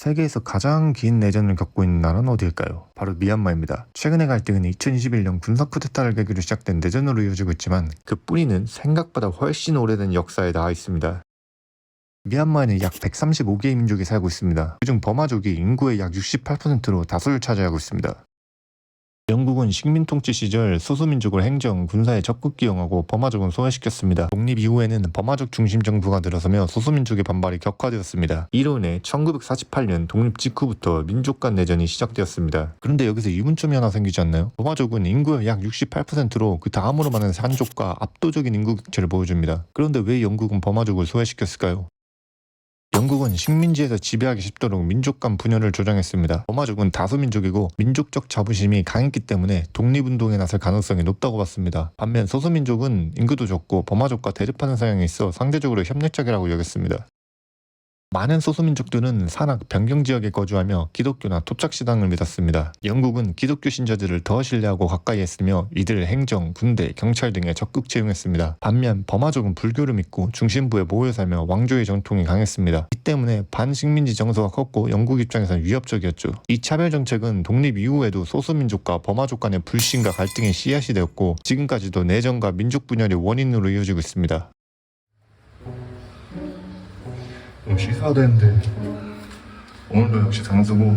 세계에서 가장 긴 내전을 겪고 있는 나라는 어디일까요? 바로 미얀마입니다. 최근의 갈등은 2021년 군사 쿠데타를 계기로 시작된 내전으로 이어지고 있지만 그 뿌리는 생각보다 훨씬 오래된 역사에 닿아 있습니다. 미얀마에는 약 135개의 민족이 살고 있습니다. 그중 버마족이 인구의 약 68%로 다수를 차지하고 있습니다. 영국은 식민 통치 시절 소수민족을 행정, 군사에 적극 기용하고 버마족은 소외시켰습니다. 독립 이후에는 버마족 중심 정부가 들어서며 소수민족의 반발이 격화되었습니다. 이로 인해 1948년 독립 직후부터 민족 간 내전이 시작되었습니다. 그런데 여기서 의문점이 하나 생기지 않나요? 버마족은 인구의 약 68%로 그 다음으로 많은 산족과 압도적인 인구 격차를 보여줍니다. 그런데 왜 영국은 버마족을 소외시켰을까요? 영국은 식민지에서 지배하기 쉽도록 민족 간 분열을 조장했습니다. 버마족은 다수민족이고 민족적 자부심이 강했기 때문에 독립운동에 나설 가능성이 높다고 봤습니다. 반면 소수민족은 인구도 적고 버마족과 대립하는 성향이 있어 상대적으로 협력적이라고 여겼습니다. 많은 소수민족들은 산악, 변경지역에 거주하며 기독교나 토착신앙을 믿었습니다. 영국은 기독교 신자들을 더 신뢰하고 가까이 했으며 이들을 행정, 군대, 경찰 등에 적극 채용했습니다. 반면 버마족은 불교를 믿고 중심부에 모여 살며 왕조의 전통이 강했습니다. 이 때문에 반식민지 정서가 컸고 영국 입장에서는 위협적이었죠. 이 차별 정책은 독립 이후에도 소수민족과 버마족 간의 불신과 갈등의 씨앗이 되었고 지금까지도 내전과 민족 분열의 원인으로 이어지고 있습니다. 씻어야 되는데 오늘도 역시 장수고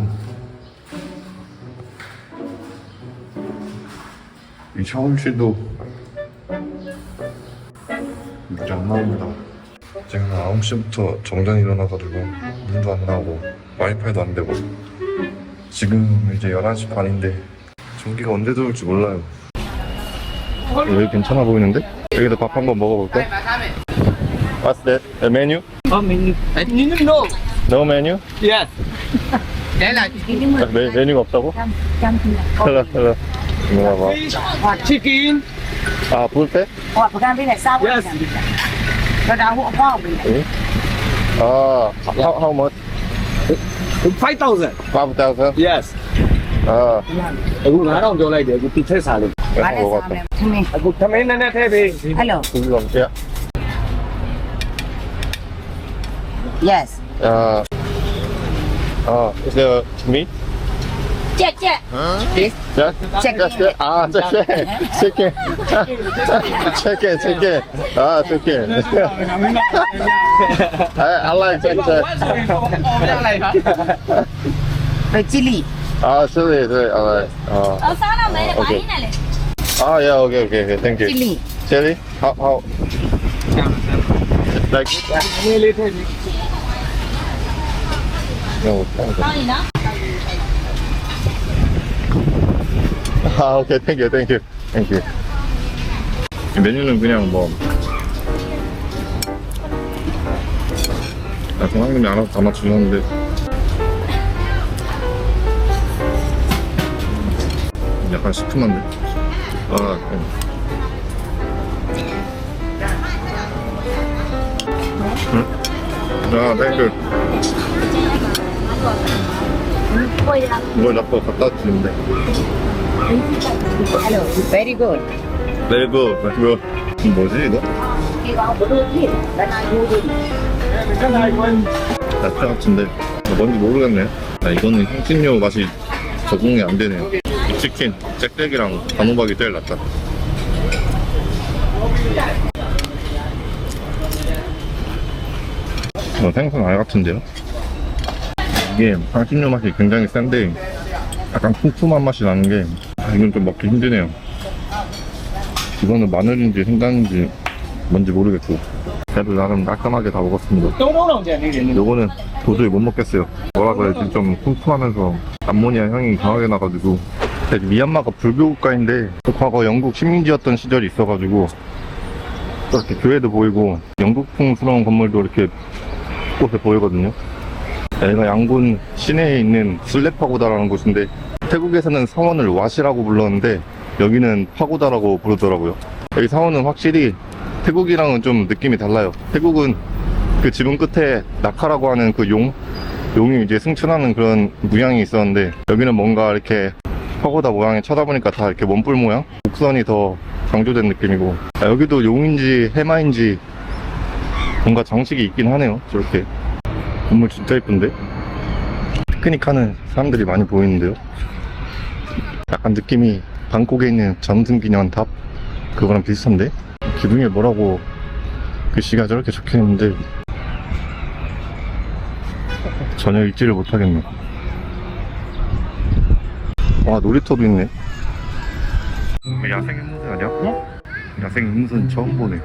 이 샤워실도 물이 안 나옵니다. 지금 9시부터 정전이 일어나가지고 물도 안 나오고 와이파이도 안 되고 지금 이제 11시 반인데 전기가 언제 들어올지 몰라요. 여기 괜찮아 보이는데? 여기도 밥 한번 먹어볼까? What's that? The menu? Menu. Menu no. No menu? Yes. Đấy là 메뉴가 없다고? hello. 이거 봐봐. chicken. 아, 뷔페? Yes. 아, how much? 5,000. 5,000? Yes. 아,အခု9000ကျော်လိုက်တယ်အခုတစ်ထက်စားလို့ 먹었다. အခုသမင်းနဲ့ထည့်ပေး Hello. 야, Yes. is there meat? Check. Yes? Check. 아, 치킨. 아, 치킨. I like check. Rồi chili. 아, chili, I like. Sao nào mày lại Okay. bánh này này? Ah, yeah, okay, thank you. Chili. Chili? How? Like, နည်းလေးထည့်ပေး no, Sao gì đó? 아, 오케이, 땡큐. 메뉴는 그냥 뭐 동학님이 알아서 다 맞추셨는데 약간 시큼한데 땡큐. Quay đi đâu? 이걸 자꾸 갖다 주는데 Hello. Very good. Very good. 뭐지 이거? 야채 같은데 뭔지 모르겠네. 이거는 향신료 맛이 적응이 안 되네요. 이 치킨, 잭잭이랑 단호박이 제일 낫다. 생선 알 같은데요? 이게 향신료 맛이 굉장히 센데 약간 쿰쿰한 맛이 나는 게 이건 좀 먹기 힘드네요. 이거는 마늘인지 생강인지 뭔지 모르겠고 그래도 나름 깔끔하게 다 먹었습니다. 3000ကျန်နေတယ် 요거는 도저히 못 먹겠어요. 뭐라 그래야지 좀 쿰쿰하면서 암모니아 향이 강하게 나가지고 미얀마가 불교 국가인데 과거 영국 식민지였던 시절이 있어가지고 이렇게 교회도 보이고 영국풍스러운 건물도 이렇게 곳에 보이거든요. 여기가 양곤 시내에 있는 술레파고다라는 곳인데 태국에서는 사원을 와시라고 불렀는데 여기는 파고다라고 부르더라고요. 여기 사원은 확실히 태국이랑은 좀 느낌이 달라요. 태국은 그 지붕 끝에 낙하라고 하는 그 용이 이제 승천하는 그런 모양이 있었는데 여기는 뭔가 이렇게 파고다 모양에 쳐다보니까 다 이렇게 원뿔 모양? 곡선이 더 강조된 느낌이고 여기도 용인지 해마인지 뭔가 장식이 있긴 하네요. 저렇게 건물 진짜 예쁜데? 피크닉 하는 사람들이 많이 보이는데요. 약간 느낌이 방콕에 있는 전승기념탑 그거랑 비슷한데 기둥에 뭐라고 글씨가 저렇게 적혀있는데 전혀 읽지를 못하겠네. 와, 놀이터도 있네. 야생 임무선 아니야? 야생 임무선 처음 보네.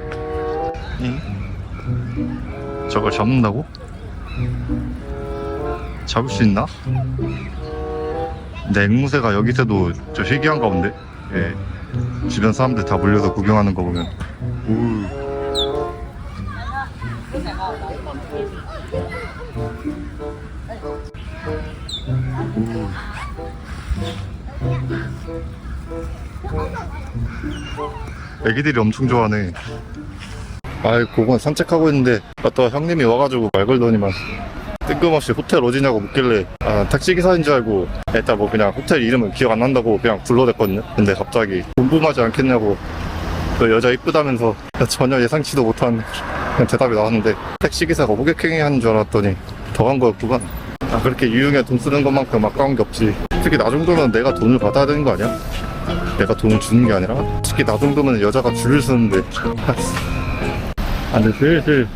저걸 잡는다고? 잡을 수 있나? 근데 앵무새가 여기서도 저 희귀한가 본데? 예. 주변 사람들 다 몰려서 구경하는 거 보면. 우. 애기들이 엄청 좋아하네. 아이, 그건 산책하고 있는데 또 형님이 와가지고 말 걸더니만 뜬금없이 호텔 어디냐고 묻길래 택시기사인 줄 알고 일단 뭐 그냥 호텔 이름은 기억 안 난다고 그냥 불러댔거든요. 근데 갑자기 궁금하지 않겠냐고 그 여자 이쁘다면서 전혀 예상치도 못한 그냥 대답이 나왔는데 택시기사가 호객행위 하는 줄 알았더니 더 간 거였구만. 그렇게 유흥에 돈 쓰는 것만큼 아까운 게 없지. 특히 나 정도면 내가 돈을 받아야 되는 거 아니야? 내가 돈을 주는 게 아니라 특히 나 정도면 여자가 줄을 서는데 근데 슬슬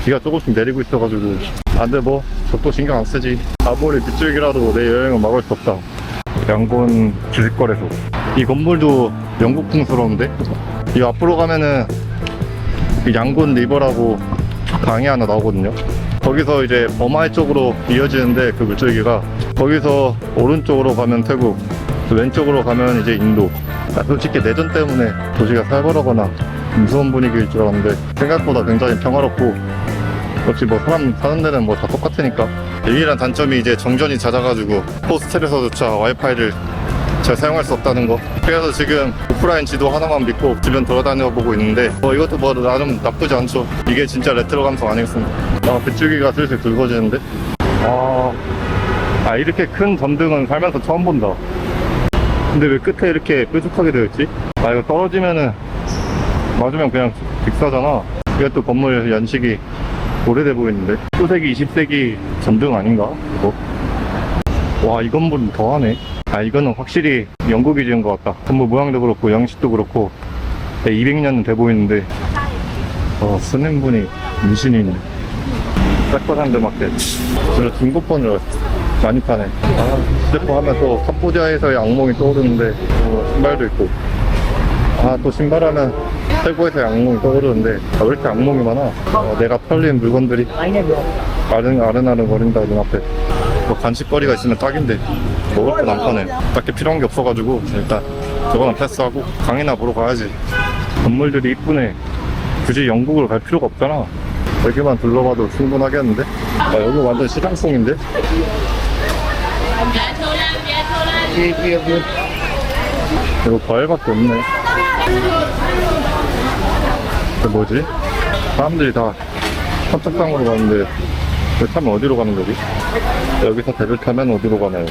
비가 조금씩 내리고 있어가지고 근데 뭐 저도 신경 안 쓰지. 아무리 빗줄기라도 내 여행은 막을 수 없다. 양곤 주식거래소. 이 건물도 영국풍스러운데 이 앞으로 가면은 이 양곤 리버라고 강이 하나 나오거든요. 거기서 이제 버마이 쪽으로 이어지는데 그 물줄기가 거기서 오른쪽으로 가면 태국, 왼쪽으로 가면 이제 인도. 솔직히 내전 때문에 도시가 살벌하거나 무서운 분위기일 줄 알았는데 생각보다 굉장히 평화롭고 역시 뭐 사람 사는 데는 뭐 다 똑같으니까. 유일한 단점이 이제 정전이 잦아가지고 호스텔에서조차 와이파이를 잘 사용할 수 없다는 거. 그래서 지금 오프라인 지도 하나만 믿고 주변 돌아다녀 보고 있는데 이것도 뭐 나름 나쁘지 않죠. 이게 진짜 레트로 감성 아니겠습니까? 빗줄기가 슬슬 굵어지는데 이렇게 큰 전등은 살면서 처음 본다. 근데 왜 끝에 이렇게 뾰족하게 되어있지? 이거 떨어지면은 맞으면 그냥 직사잖아. 이게 또 건물 연식이 오래돼 보이는데 19세기 20세기 전등 아닌가? 이거? 와, 이 건물은 더하네. 이거는 확실히 영국이 지은 것 같다. 건물 모양도 그렇고 양식도 그렇고 200년은 돼 보이는데 스님분이 미신이 있네. 싹바산드 마켓. 저는 중고폰을 많이 파네. 스리퍼 하면 또 캄보디아에서의 악몽이 떠오르는데 신발도 있고 또 신발 하면 태국에서의 악몽이 떠오르는데 왜 이렇게 악몽이 많아? 내가 털린 물건들이 아른아른 거린다 눈앞에. 뭐 간식거리가 있으면 딱인데 먹을 건 안 파네. 딱히 필요한 게 없어가지고 일단 저거는 패스하고 강이나 보러 가야지. 건물들이 이쁘네. 굳이 영국을 갈 필요가 없잖아. 여기만 둘러봐도 충분하겠는데? 여기 완전 시장송인데? 이거 과일밖에 없네. 이게 뭐지? 사람들이 다 선착장으로 가는데 여기 타면 어디로 가는 거지? 여기서 배를 타면 어디로 가나요?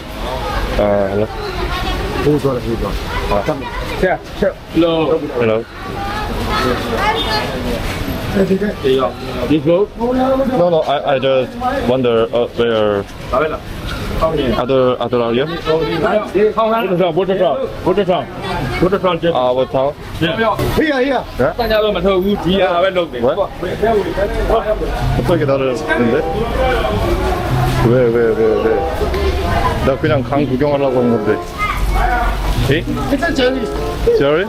hello? Hello? No, I just wonder where other area? What town? Here. 갑자기 나를 했는데? 왜? 나 그냥 강 구경하려고 한 건데. 에? It's a jelly. Jerry?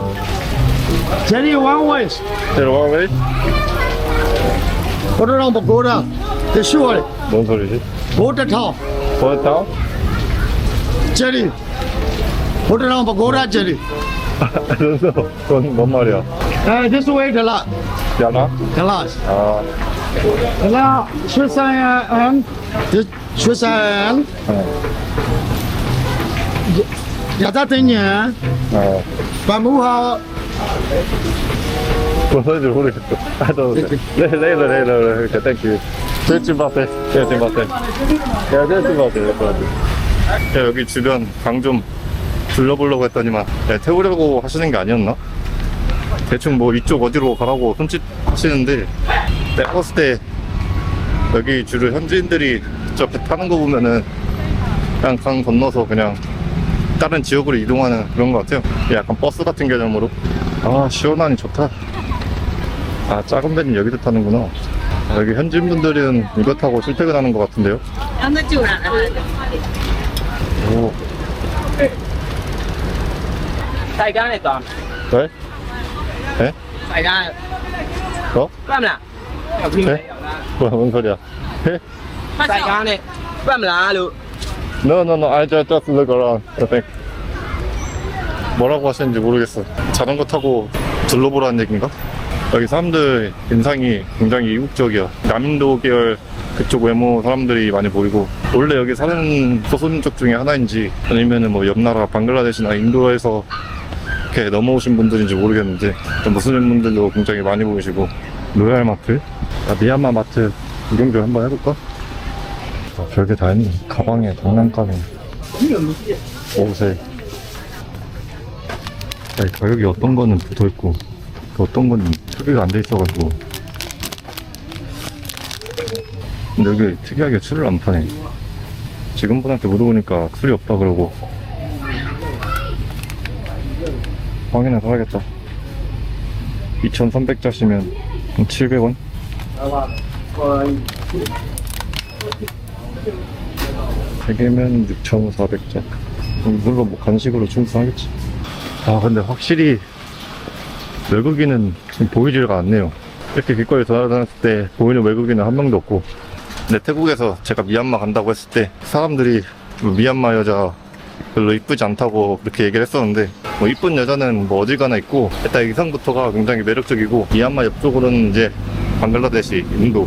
Jelly one way. Jerry one way? Put it on pagoda. The sure. 뭔 소리지? Put it on. What town? Jelly. Put it on pagoda jelly. 그건 뭔 말이야? This way the lot. 야나? The lot. The lot. Switzerland. This Switzerland. 야자 땡냐. 바무하. 뭔 소리인지 모르겠어. 레이러. 땡큐. 찜바세. 여기 주변 강 좀 둘러보려고 했더니만 태우려고 하시는 게 아니었나? 대충 뭐 이쪽 어디로 가라고 손짓 하시는데 내가 봤을 때 여기 주로 현지인들이 저 배 타는 거 보면은 그냥 강 건너서 그냥 다른 지역으로 이동하는 그런 것 같아요. 약간 버스 같은 개념으로. 아, 시원하니 좋다. 아, 작은 배는 여기서 타는구나. 아, 여기 현지인 분들은 이거 타고 출퇴근하는 것 같은데요. 오. 晒干那段， 네? 네? 晒干， 어? 关不啦？有听没有啦？ 뭐야, 뭔 소리야? 네? 晒干的，关不啦？路， No, no, no. I just look around. I think. 뭐라고 하시는지 모르겠어. 자전거 타고 둘러보라는 얘기인가? 여기 사람들 인상이 굉장히 이국적이야. 남인도 계열 그쪽 외모 사람들이 많이 보이고, 원래 여기 사는 소수민족 중에 하나인지 아니면은 뭐 옆 나라 방글라데시나 인도에서 이렇게 넘어오신 분들인지 모르겠는데 무슬림 분들도 굉장히 많이 보이시고. 로얄 마트? 미얀마 마트 구경 좀 한번 해볼까? 별게 다 있네. 가방에 장난감에 옷에. 가격이 어떤 거는 붙어있고 어떤 건 표기가 안 돼 있어가지고. 근데 여기 특이하게 술을 안 파네. 직원분한테 물어보니까 술이 없다 그러고. 방이나 사야겠다. 2,300자시면 700원? 세 개면 6,400자. 물론 뭐 간식으로 충분하겠지. 아, 근데 확실히 외국인은 지금 보이지가 않네요. 이렇게 길거리 돌아다녔을 때 보이는 외국인은 한 명도 없고. 근데 태국에서 제가 미얀마 간다고 했을 때 사람들이 미얀마 여자 별로 이쁘지 않다고 그렇게 얘기를 했었는데, 뭐 이쁜 여자는 뭐 어딜 가나 있고, 일단 이상부터가 굉장히 매력적이고, 미얀마 옆쪽으로는 이제 방글라데시, 인도,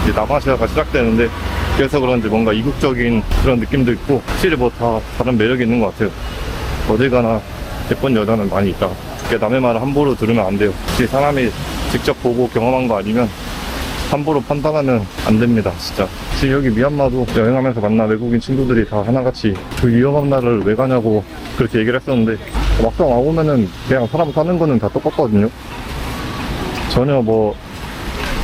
이제 남아시아가 시작되는데, 그래서 그런지 뭔가 이국적인 그런 느낌도 있고, 확실히 뭐 다 다른 매력이 있는 것 같아요. 어딜 가나 예쁜 여자는 많이 있다. 남의 말을 함부로 들으면 안 돼요. 혹시 사람이 직접 보고 경험한 거 아니면 함부로 판단하면 안 됩니다, 진짜. 지금 여기 미얀마도 여행하면서 만난 외국인 친구들이 다 하나같이 그 위험한 나라를 왜 가냐고 그렇게 얘기를 했었는데, 막상 와보면은 그냥 사람 사는 거는 다 똑같거든요. 전혀 뭐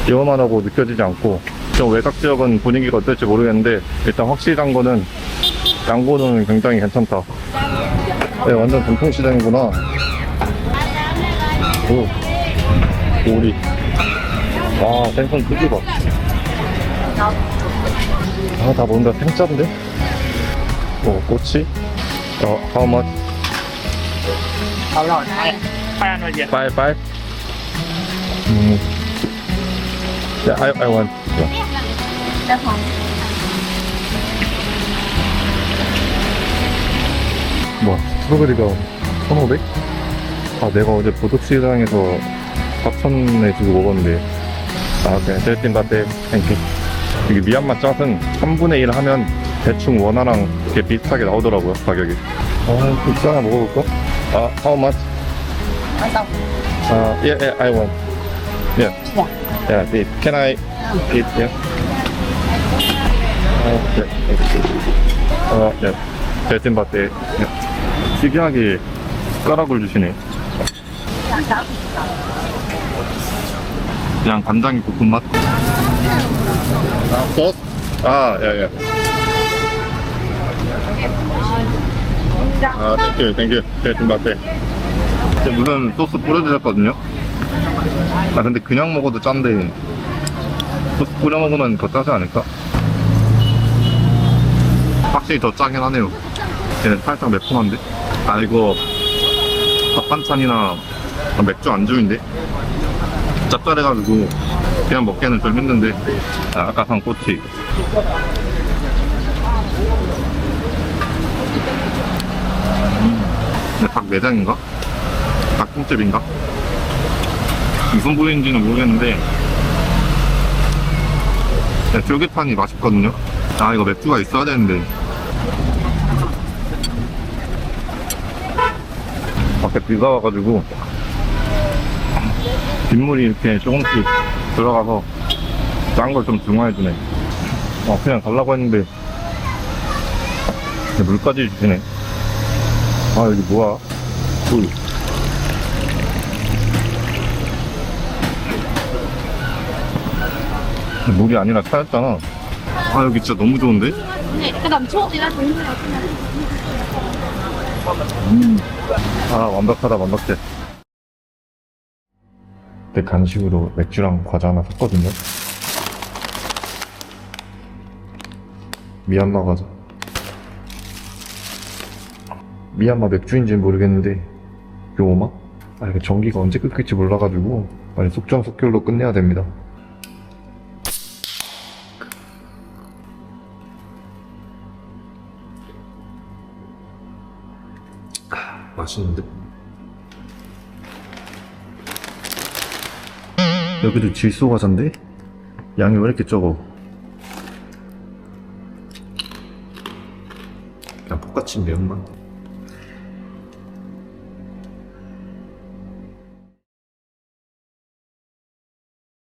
위험하다고 느껴지지 않고, 좀 외곽 지역은 분위기가 어떨지 모르겠는데, 일단 확실한 거는 양고는 굉장히 괜찮다. 네, 완전 전통시장이구나. 오, 오리. 와, 생선 크기 봐. 아, 다 뭔가 생짜인데? 오, 꼬치? how much? 好了，500块钱。 5? Yeah, I want. Yeah. 뭐, 스트로베리가 1,500? 아, 내가 어제 보덕시장에서 4,000에 주고 먹었는데. 아, 그냥 셀틴 바테 땡큐. 이게 미얀마 잣은 3분의 1 하면 대충 원화랑 이렇게 비슷하게 나오더라고요, 가격이. 아, 국수 하나 먹어볼까? 아, how much? Yeah, I want. Yeah. Yeah, please. Can I eat? Yeah. 네. 셀틴 바테. 특이하게 숟가락을 주시네. 그냥 간장이 볶은 맛. 소스? 아, 예. 아, 땡큐. 셀틴 바테. 물론 소스 뿌려주셨거든요. 아, 근데 그냥 먹어도 짠데 소스 뿌려 먹으면 더 짜지 않을까? 확실히 더 짜긴 하네요. 얘는 살짝 매콤한데? 아, 이거 밥 반찬이나 맥주 안주인데? 짭짤해가지고 그냥 먹기에는 좀 힘든데. 아, 아까 산 꼬치. 닭 내장인가? 닭통집인가? 무슨 부위인지는 모르겠는데 쫄깃하니 맛있거든요. 아, 이거 맥주가 있어야 되는데. 밖에 비가 와가지고 빗물이 이렇게 조금씩 들어가서 짠 걸 좀 중화해주네. 그냥 달라고 했는데 물까지 주시네. 아, 여기 뭐야? 물. 물이 아니라 차였잖아. 아, 여기 진짜 너무 좋은데? này cái đầm chuột thì nó cũng 아, 완벽하다, 완벽해. 그때 간식으로 맥주랑 과자 하나 샀거든요. 미얀마 과자. 미얀마 맥주인지는 모르겠는데 요마? 아, 이게 전기가 언제 끊길지 몰라가지고 빨리 속전속결로 끝내야 됩니다. 맛있는데? 여기도 질소 과자인데? 양이 왜 이렇게 적어? 그냥 똑같이 매운맛.